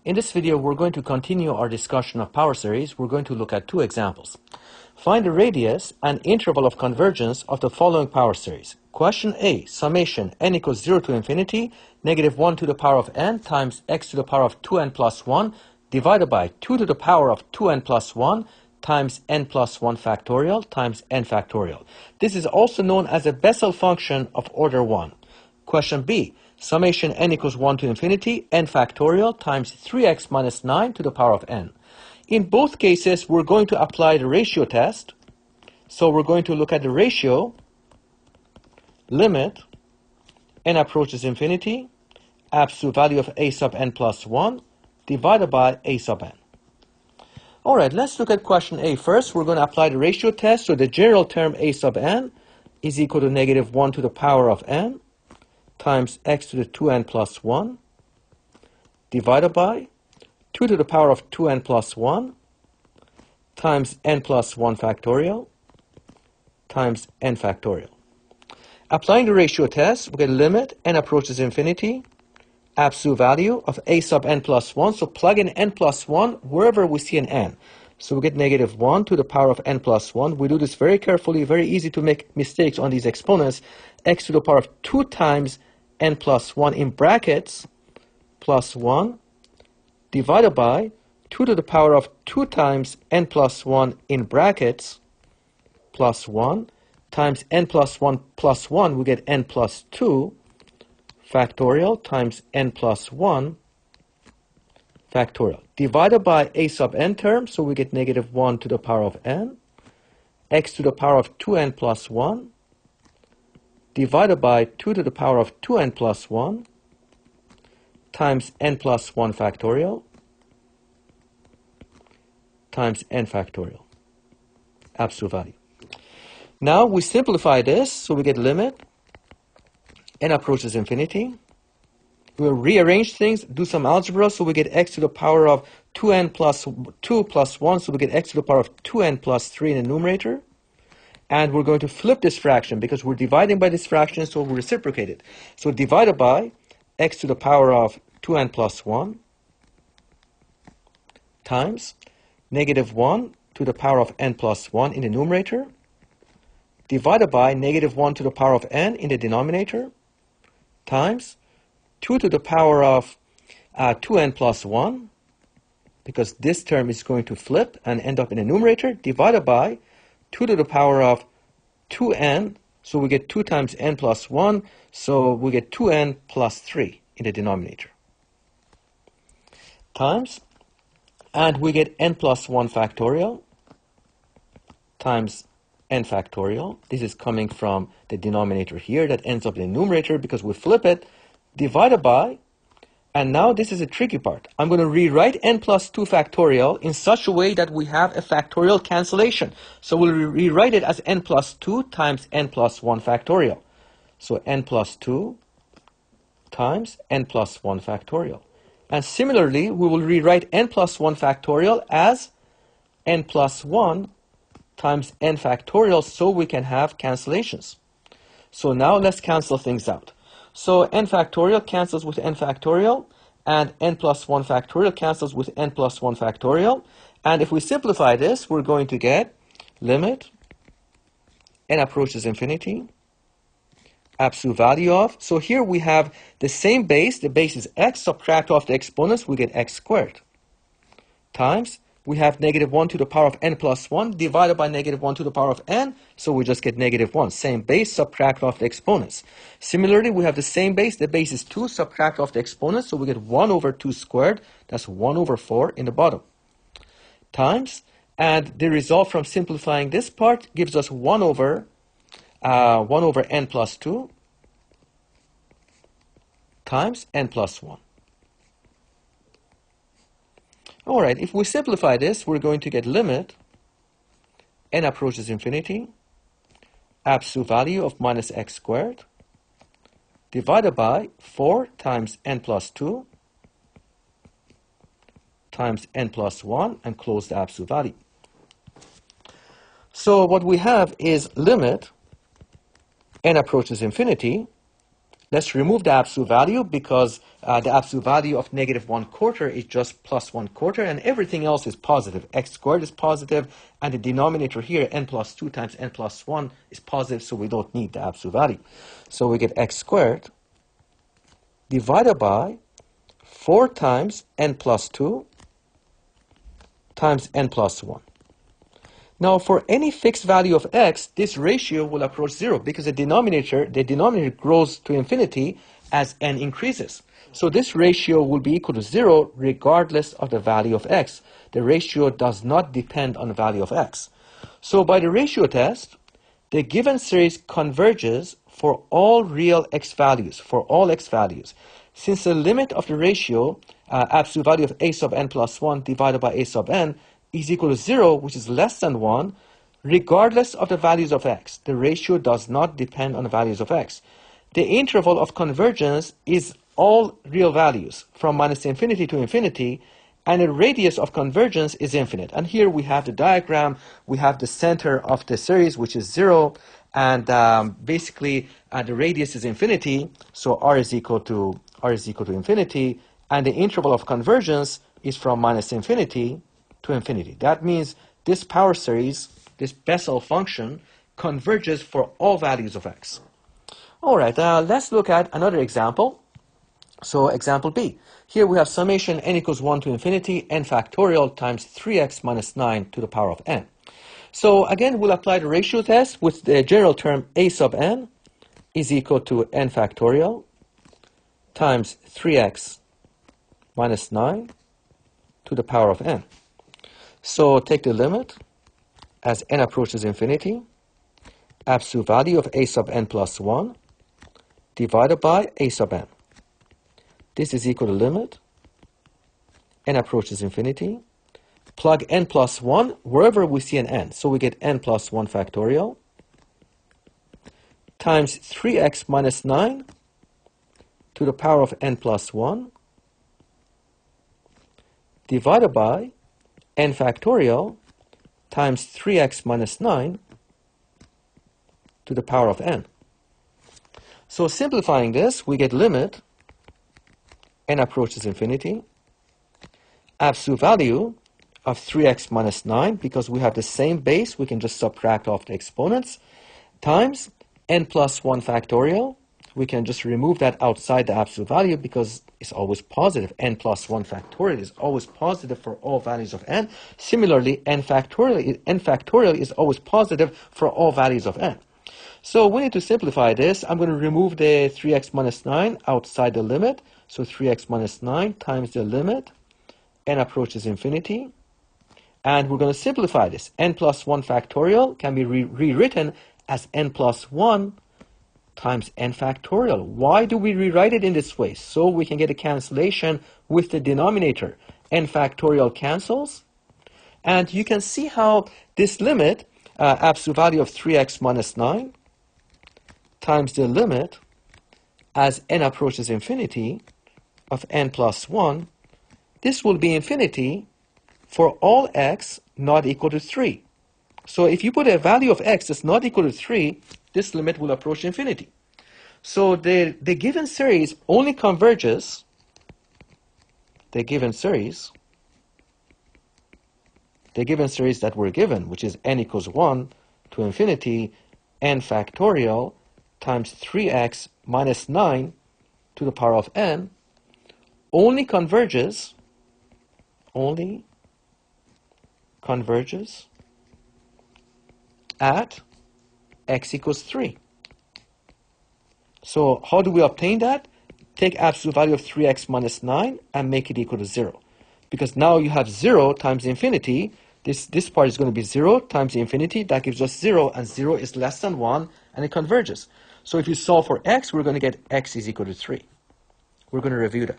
In this video, we're going to continue our discussion of power series. We're going to look at two examples. Find the radius and interval of convergence of the following power series. Question A, summation n equals 0 to infinity, negative 1 to the power of n times x to the power of 2n plus 1 divided by 2 to the power of 2n plus 1 times n plus 1 factorial times n factorial. This is also known as a Bessel function of order 1. Question B, summation n equals 1 to infinity, n factorial times 3x minus 9 to the power of n. In both cases, we're going to apply the ratio test. So we're going to look at the ratio, limit, n approaches infinity, absolute value of a sub n plus 1, divided by a sub n. All right, let's look at question A first. We're going to apply the ratio test. So the general term a sub n is equal to negative 1 to the power of n times x to the 2n plus 1 divided by 2 to the power of 2n plus 1 times n plus 1 factorial times n factorial. Applying the ratio test, we get limit n approaches infinity, absolute value of a sub n plus 1. So plug in n plus 1 wherever we see an n. So we get negative 1 to the power of n plus 1. We do this very carefully, very easy to make mistakes on these exponents. X to the power of 2 times n plus 1 in brackets plus 1 divided by 2 to the power of 2 times n plus 1 in brackets plus 1 times n plus 1, we get n plus 2 factorial times n plus 1 factorial divided by a sub n term, so we get negative 1 to the power of n, x to the power of 2n plus 1 divided by 2 to the power of 2n plus 1 times n plus 1 factorial times n factorial, absolute value. Now we simplify this, so we get limit n approaches infinity. We'll rearrange things, do some algebra, so we get x to the power of 2n plus 2 plus 1, so we get x to the power of 2n plus 3 in the numerator. And we're going to flip this fraction because we're dividing by this fraction, so we reciprocate it. So divided by x to the power of 2n plus 1 times negative 1 to the power of n plus 1 in the numerator divided by negative 1 to the power of n in the denominator times 2 to the power of 2n plus 1, because this term is going to flip and end up in the numerator, divided by 2 to the power of 2n, so we get 2 times n plus 1, so we get 2n plus 3 in the denominator, times, and we get n plus 1 factorial times n factorial. This is coming from the denominator here that ends up in the numerator because we flip it, divided by, and now this is a tricky part. I'm going to rewrite n plus 2 factorial in such a way that we have a factorial cancellation. So we'll rewrite it as n plus 2 times n plus 1 factorial. So n plus 2 times n plus 1 factorial. And similarly, we will rewrite n plus 1 factorial as n plus 1 times n factorial, so we can have cancellations. So now let's cancel things out. So n factorial cancels with n factorial, and n plus 1 factorial cancels with n plus 1 factorial. And if we simplify this, we're going to get limit n approaches infinity, absolute value of, so here we have the same base, the base is x, subtract off the exponents, we get x squared, times, we have negative 1 to the power of n plus 1 divided by negative 1 to the power of n, so we just get negative 1. Same base, subtract off the exponents. Similarly, we have the same base, the base is 2, subtract off the exponents, so we get 1 over 2 squared, that's 1 over 4 in the bottom, times, and the result from simplifying this part gives us 1 over n plus 2 times n plus 1. All right, if we simplify this, we're going to get limit n approaches infinity, absolute value of minus x squared, divided by 4 times n plus 2 times n plus 1, and close the absolute value. So what we have is limit n approaches infinity, Let's remove the absolute value because the absolute value of -1/4 is just +1/4 and everything else is positive. X squared is positive and the denominator here, n plus 2 times n plus 1 is positive, so we don't need the absolute value. So we get x squared divided by 4 times n plus 2 times n plus 1. Now, for any fixed value of x, this ratio will approach 0 because the denominator grows to infinity as n increases. So this ratio will be equal to 0 regardless of the value of x. The ratio does not depend on the value of x. So by the ratio test, the given series converges for all real x values, Since the limit of the ratio, absolute value of a sub n plus 1 divided by a sub n, is equal to 0, which is less than 1, regardless of the values of x. The ratio does not depend on the values of x. The interval of convergence is all real values from -infinity to infinity, and the radius of convergence is infinite. And here we have the diagram. We have the center of the series, which is 0, and basically the radius is infinity, so r is equal to infinity, and the interval of convergence is from -infinity to infinity. That means this power series, this Bessel function, converges for all values of x. All right, let's look at another example. So example B. Here we have summation n equals 1 to infinity n factorial times 3x minus 9 to the power of n. So again, we'll apply the ratio test with the general term a sub n is equal to n factorial times 3x minus 9 to the power of n. So take the limit as n approaches infinity, absolute value of a sub n plus 1 divided by a sub n. This is equal to limit n approaches infinity, plug n plus 1 wherever we see an n. So we get n plus 1 factorial times 3x minus 9 to the power of n plus 1 divided by n factorial times 3x minus 9 to the power of n. So simplifying this, we get limit n approaches infinity, absolute value of 3x minus 9, because we have the same base, we can just subtract off the exponents, times n plus 1 factorial. We can just remove that outside the absolute value because it's always positive. N plus 1 factorial is always positive for all values of n. Similarly, n factorial is always positive for all values of n. So we need to simplify this. I'm going to remove the 3x minus 9 outside the limit. So 3x minus 9 times the limit, n approaches infinity. And we're going to simplify this. N plus 1 factorial can be rewritten as n plus 1 times n factorial. Why do we rewrite it in this way? So we can get a cancellation with the denominator. N factorial cancels. And you can see how this limit, absolute value of 3x minus 9, times the limit as n approaches infinity of n plus 1, this will be infinity for all x not equal to 3. So if you put a value of x that's not equal to 3, this limit will approach infinity. So the given series only converges, the given series that we're given, which is n equals 1 to infinity, n factorial times 3x minus 9 to the power of n, only converges at x equals 3. So how do we obtain that? Take absolute value of 3x minus 9 and make it equal to 0. Because now you have 0 times infinity. This part is going to be 0 times infinity. That gives us 0, and 0 is less than 1, and it converges. So if you solve for x, we're going to get x is equal to 3. We're going to review that.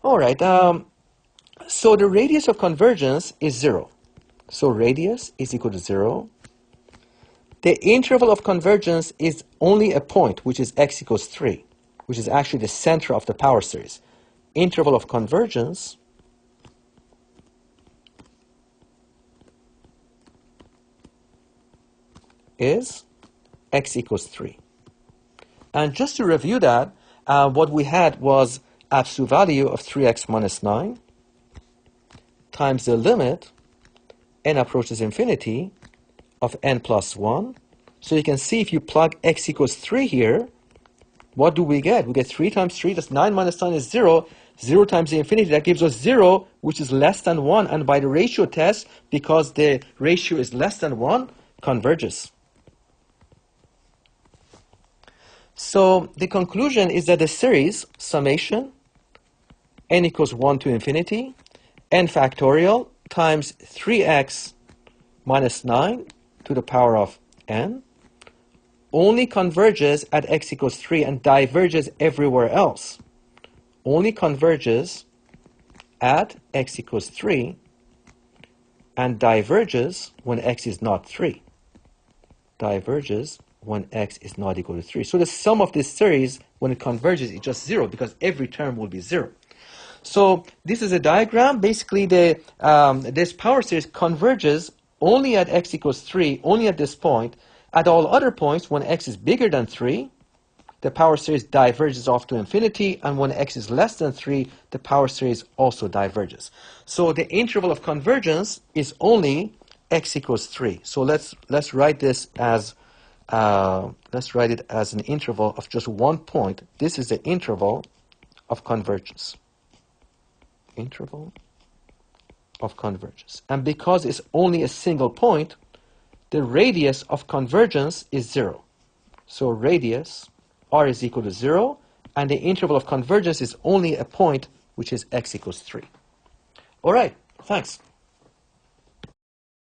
All right. So the radius of convergence is 0. So radius is equal to 0. The interval of convergence is only a point, which is x equals 3, which is actually the center of the power series. Interval of convergence is x equals 3. And just to review that, what we had was absolute value of 3x minus 9 times the limit n approaches infinity of n plus 1. So you can see if you plug x equals 3 here, what do we get? We get 3 times 3, that's 9 minus 9 is 0. 0 times the infinity, that gives us 0, which is less than 1. And by the ratio test, because the ratio is less than 1, converges. So the conclusion is that the series summation n equals 1 to infinity, n factorial times 3x minus 9 to the power of n only converges at x equals 3 and diverges everywhere else. Only converges at x equals 3 and diverges when x is not 3. Diverges when x is not equal to 3. So the sum of this series, when it converges, is just 0 because every term will be 0. So this is a diagram. Basically, this power series converges only at x equals 3, only at this point. At all other points, when x is bigger than 3, the power series diverges off to infinity, and when x is less than 3, the power series also diverges. So the interval of convergence is only x equals 3. So let's write this as let's write it as an interval of just one point. This is the interval of convergence. Interval of convergence. And because it's only a single point, the radius of convergence is 0. So radius r is equal to 0, and the interval of convergence is only a point, which is x equals 3. All right, thanks.